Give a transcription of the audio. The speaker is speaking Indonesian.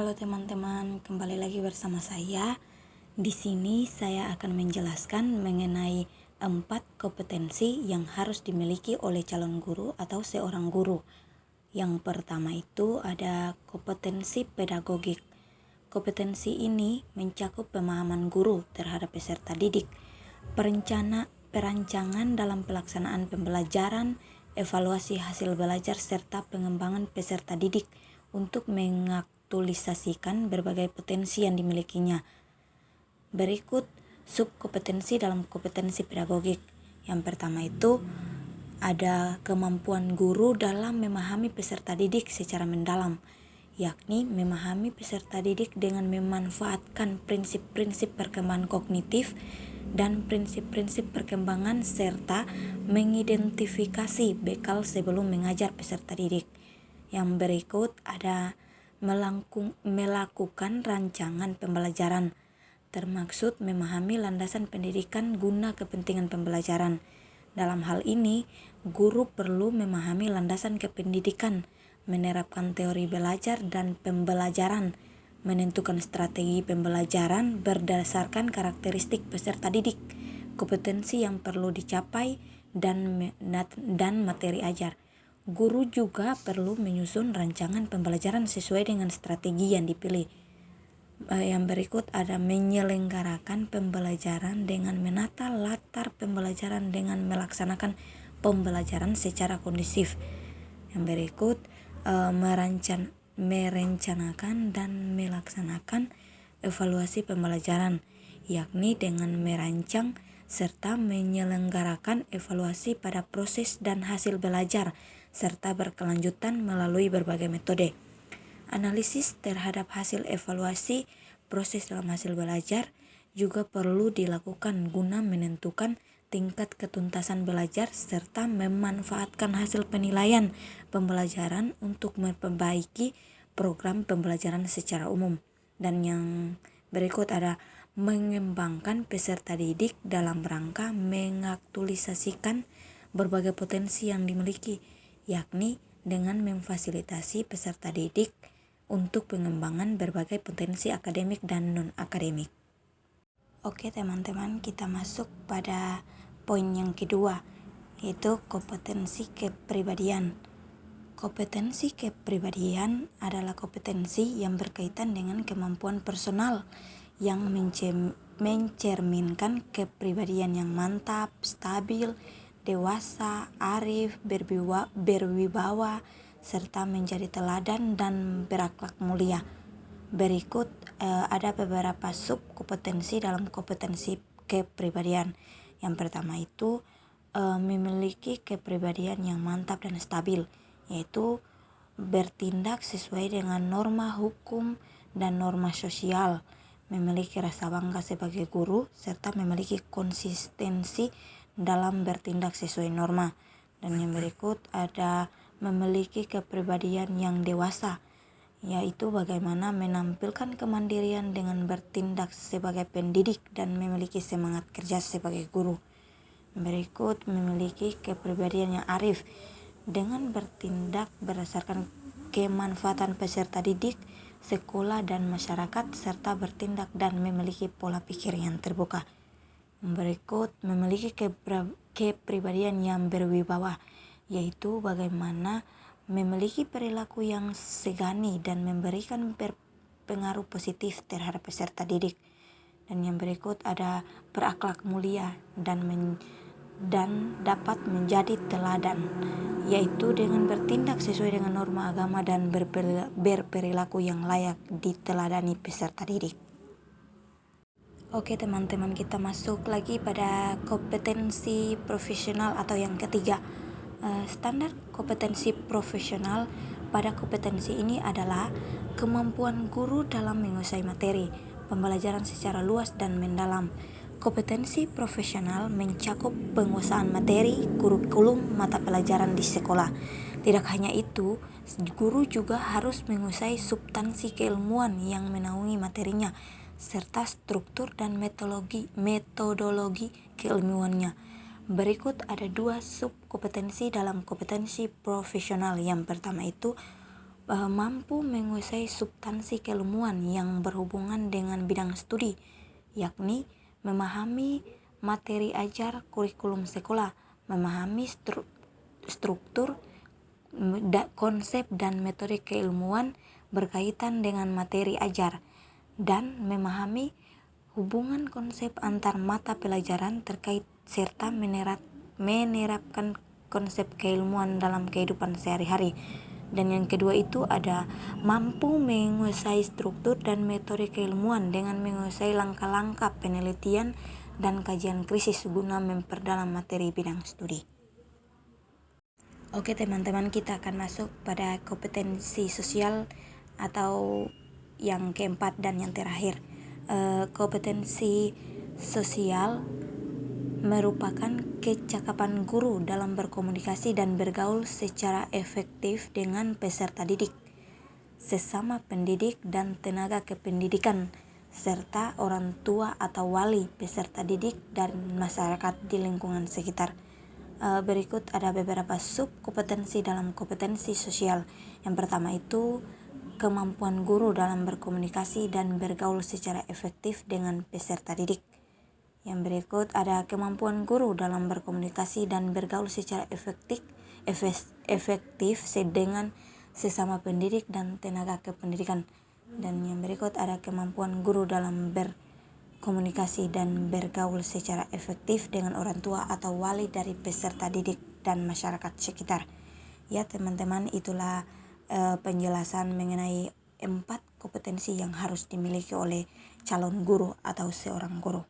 Halo teman-teman, kembali lagi bersama saya. Di sini saya akan menjelaskan mengenai 4 kompetensi yang harus dimiliki oleh calon guru atau seorang guru. Yang pertama itu ada kompetensi pedagogik. Kompetensi ini mencakup pemahaman guru terhadap peserta didik, perancangan dalam pelaksanaan pembelajaran, evaluasi hasil belajar serta pengembangan peserta didik untuk mengaktualisasikan berbagai potensi yang dimilikinya. Berikut subkompetensi dalam kompetensi pedagogik. Yang pertama itu ada kemampuan guru dalam memahami peserta didik secara mendalam, yakni memahami peserta didik dengan memanfaatkan prinsip-prinsip perkembangan kognitif dan prinsip-prinsip perkembangan serta mengidentifikasi bekal sebelum mengajar peserta didik. Yang berikut ada melakukan rancangan pembelajaran, termaksud memahami landasan pendidikan guna kepentingan pembelajaran. Dalam hal ini, guru perlu memahami landasan kependidikan, menerapkan teori belajar dan pembelajaran, menentukan strategi pembelajaran berdasarkan karakteristik peserta didik, kompetensi yang perlu dicapai, dan materi ajar. Guru juga perlu menyusun rancangan pembelajaran sesuai dengan strategi yang dipilih. Yang berikut ada menyelenggarakan pembelajaran dengan menata latar pembelajaran dengan melaksanakan pembelajaran secara kondusif. Yang berikut merencanakan dan melaksanakan evaluasi pembelajaran, yakni dengan merancang serta menyelenggarakan evaluasi pada proses dan hasil belajar serta berkelanjutan melalui berbagai metode. Analisis terhadap hasil evaluasi proses dalam hasil belajar juga perlu dilakukan guna menentukan tingkat ketuntasan belajar serta memanfaatkan hasil penilaian pembelajaran untuk memperbaiki program pembelajaran secara umum. Dan yang berikut ada mengembangkan peserta didik dalam rangka mengaktualisasikan berbagai potensi yang dimiliki, yakni dengan memfasilitasi peserta didik untuk pengembangan berbagai potensi akademik dan non-akademik. Oke teman-teman, kita masuk pada poin yang kedua, yaitu kompetensi kepribadian. Kompetensi kepribadian adalah kompetensi yang berkaitan dengan kemampuan personal yang mencerminkan kepribadian yang mantap, stabil, dewasa, arif, berwibawa, serta menjadi teladan dan berakhlak mulia. Berikut ada beberapa subkompetensi dalam kompetensi kepribadian. Yang pertama itu memiliki kepribadian yang mantap dan stabil, yaitu bertindak sesuai dengan norma hukum dan norma sosial, memiliki rasa bangga sebagai guru, serta memiliki konsistensi dalam bertindak sesuai norma. Dan yang berikut ada memiliki kepribadian yang dewasa, yaitu bagaimana menampilkan kemandirian dengan bertindak sebagai pendidik dan memiliki semangat kerja sebagai guru. Berikut memiliki kepribadian yang arif dengan bertindak berdasarkan kemanfaatan peserta didik, sekolah dan masyarakat, serta bertindak dan memiliki pola pikir yang terbuka. Berikut memiliki kepribadian yang berwibawa, yaitu bagaimana memiliki perilaku yang segani dan memberikan pengaruh positif terhadap peserta didik. Dan yang berikut ada berakhlak mulia dan dapat menjadi teladan, yaitu dengan bertindak sesuai dengan norma agama dan berperilaku yang layak diteladani peserta didik. Oke teman-teman, kita masuk lagi pada kompetensi profesional atau yang ketiga. Standar kompetensi profesional pada kompetensi ini adalah kemampuan guru dalam menguasai materi pembelajaran secara luas dan mendalam. Kompetensi profesional mencakup penguasaan materi, kurikulum, mata pelajaran di sekolah. Tidak hanya itu, guru juga harus menguasai substansi keilmuan yang menaungi materinya, serta struktur dan metodologi keilmuannya. Berikut ada 2 subkompetensi dalam kompetensi profesional. Yang pertama itu mampu menguasai substansi keilmuan yang berhubungan dengan bidang studi, yakni memahami materi ajar kurikulum sekolah, memahami struktur, konsep dan metode keilmuan berkaitan dengan materi ajar, dan memahami hubungan konsep antar mata pelajaran terkait serta menerapkan konsep keilmuan dalam kehidupan sehari-hari. Dan yang kedua itu ada mampu menguasai struktur dan metode keilmuan dengan menguasai langkah-langkah penelitian dan kajian krisis guna memperdalam materi bidang studi. Oke teman-teman, kita akan masuk pada kompetensi sosial atau yang keempat dan yang terakhir. Kompetensi sosial merupakan kecakapan guru dalam berkomunikasi dan bergaul secara efektif dengan peserta didik, sesama pendidik dan tenaga kependidikan, serta orang tua atau wali peserta didik dan masyarakat di lingkungan sekitar. Berikut ada beberapa subkompetensi dalam kompetensi sosial. Yang pertama itu kemampuan guru dalam berkomunikasi dan bergaul secara efektif dengan peserta didik. Yang berikut ada kemampuan guru dalam berkomunikasi dan bergaul secara efektif dengan sesama pendidik dan tenaga kependidikan. Dan yang berikut ada kemampuan guru dalam berkomunikasi dan bergaul secara efektif dengan orang tua atau wali dari peserta didik dan masyarakat sekitar. Ya teman-teman, itulah penjelasan mengenai 4 kompetensi yang harus dimiliki oleh calon guru atau seorang guru.